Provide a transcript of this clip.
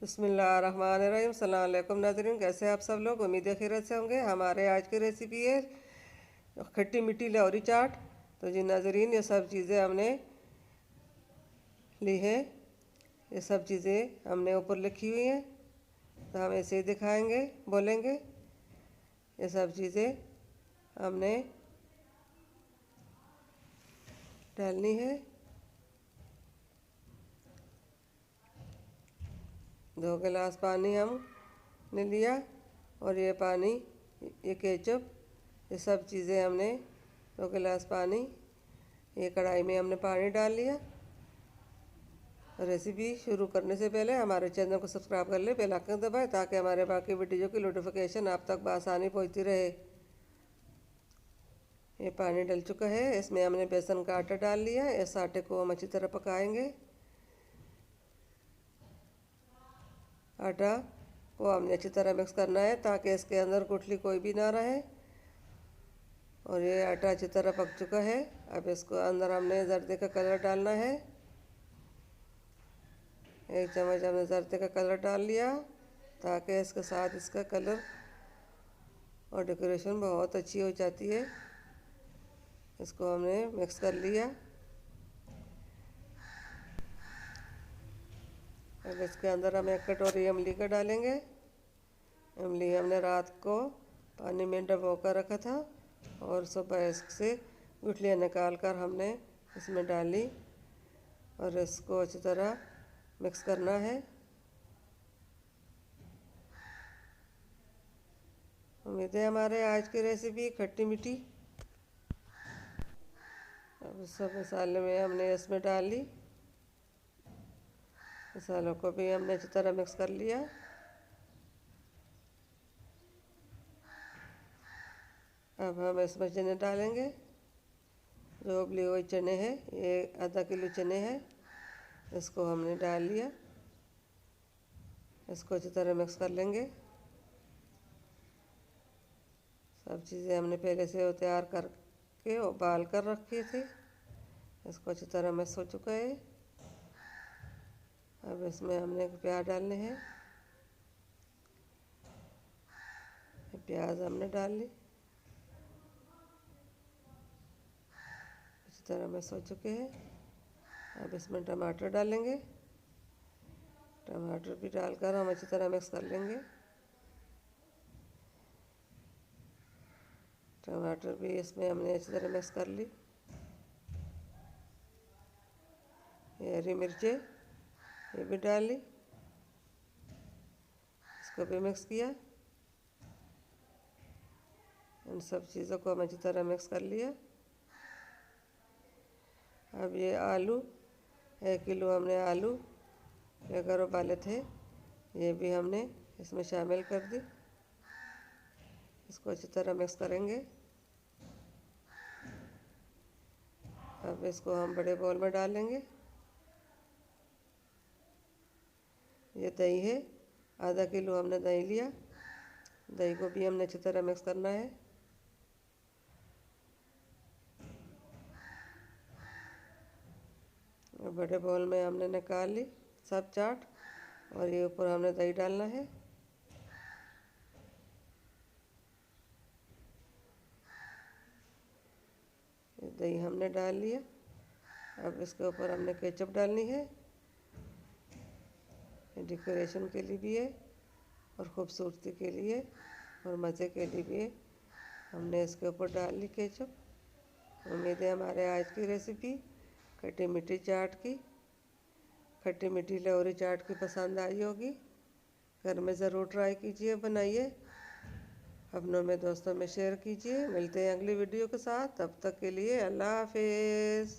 बिस्मिल्लाहिर्रहमानिर्रहीम। अस्सलाम वालेकुम नाज़रीन, कैसे आप सब लोग? उम्मीद है खैरियत से होंगे। हमारे आज की रेसिपी है खट्टी मीठी लाहौरी चाट। तो जी नाज़रीन, ये सब चीज़ें हमने ली हैं। ये सब चीज़ें हमने ऊपर लिखी हुई हैं, तो हम ऐसे ही दिखाएंगे, बोलेंगे। ये सब चीज़ें हमने डालनी है। 2 गिलास पानी हमने लिया, और ये पानी, ये केचप, ये सब चीज़ें हमने 2 गिलास पानी, ये कढ़ाई में हमने पानी डाल लिया। रेसिपी शुरू करने से पहले हमारे चैनल को सब्सक्राइब कर ले, बेल आइकन दबाएं ताकि हमारे बाकी वीडियो की नोटिफिकेशन आप तक बआसानी पहुंचती रहे। ये पानी डल चुका है, इसमें हमने बेसन का आटा डाल लिया। इस आटे को हम अच्छी तरह पकाएंगे। आटा को हमने अच्छी तरह मिक्स करना है ताकि इसके अंदर गुठली कोई भी ना रहे। और ये आटा अच्छी तरह पक चुका है। अब इसको अंदर हमने जर्दे का कलर डालना है। 1 चम्मच हमने जर्दे का कलर डाल लिया ताकि इसके साथ इसका कलर और डेकोरेशन बहुत अच्छी हो जाती है। इसको हमने मिक्स कर लिया। अब इसके अंदर हम 1 कटोरी इमली का डालेंगे। इमली हमने रात को पानी में डबो कर रखा था, और सुबह इससे गुठलियाँ निकाल कर हमने इसमें डाली, और इसको अच्छी तरह मिक्स करना है। उम्मीद है हमारे आज की रेसिपी खट्टी मीठी। अब सब मसाले में हमने इसमें डाल ली। मसालों को भी हमने अच्छी तरह मिक्स कर लिया। अब हम इसमें चने डालेंगे। जो उबले हुए चने हैं, ये आधा किलो चने हैं, इसको हमने डाल लिया। इसको अच्छी तरह मिक्स कर लेंगे। सब चीज़ें हमने पहले से तैयार करके उबाल कर रखी थी। इसको अच्छी तरह मिक्स हो चुका है। अब इसमें हमने प्याज डालने हैं। प्याज हमने डाल ली, अच्छी तरह मिक्स हो चुके हैं। अब इसमें टमाटर डालेंगे। टमाटर भी डालकर हम अच्छी तरह मिक्स कर लेंगे। टमाटर भी इसमें हमने अच्छी तरह मिक्स कर ली। ये हरी मिर्चें, ये भी डाल ली, इसको भी मिक्स किया। इन सब चीज़ों को हम अच्छी तरह मिक्स कर लिया। अब ये आलू, 1 किलो हमने आलू लेकर उबाले थे, ये भी हमने इसमें शामिल कर दी। इसको अच्छी तरह मिक्स करेंगे। अब इसको हम बड़े बाउल में डालेंगे। ये दही है, आधा किलो हमने दही लिया। दही को भी हमने अच्छी तरह मिक्स करना है। बड़े बाउल में हमने निकाल ली सब चाट, और ये ऊपर हमने दही डालना है। दही हमने डाल लिया। अब इसके ऊपर हमने केचप डालनी है। डेकोरेशन के लिए भी है, और ख़ूबसूरती के लिए, और मज़े के लिए भी है। हमने इसके ऊपर डाल ली केचप। उम्मीद है हमारे आज की रेसिपी खट्टी मीठी चाट की, खट्टी मीठी लाहौरी चाट की पसंद आई होगी। घर में ज़रूर ट्राई कीजिए, बनाइए, अपनों में दोस्तों में शेयर कीजिए। मिलते हैं अगली वीडियो के साथ, तब तक के लिए अल्लाह हाफिज़।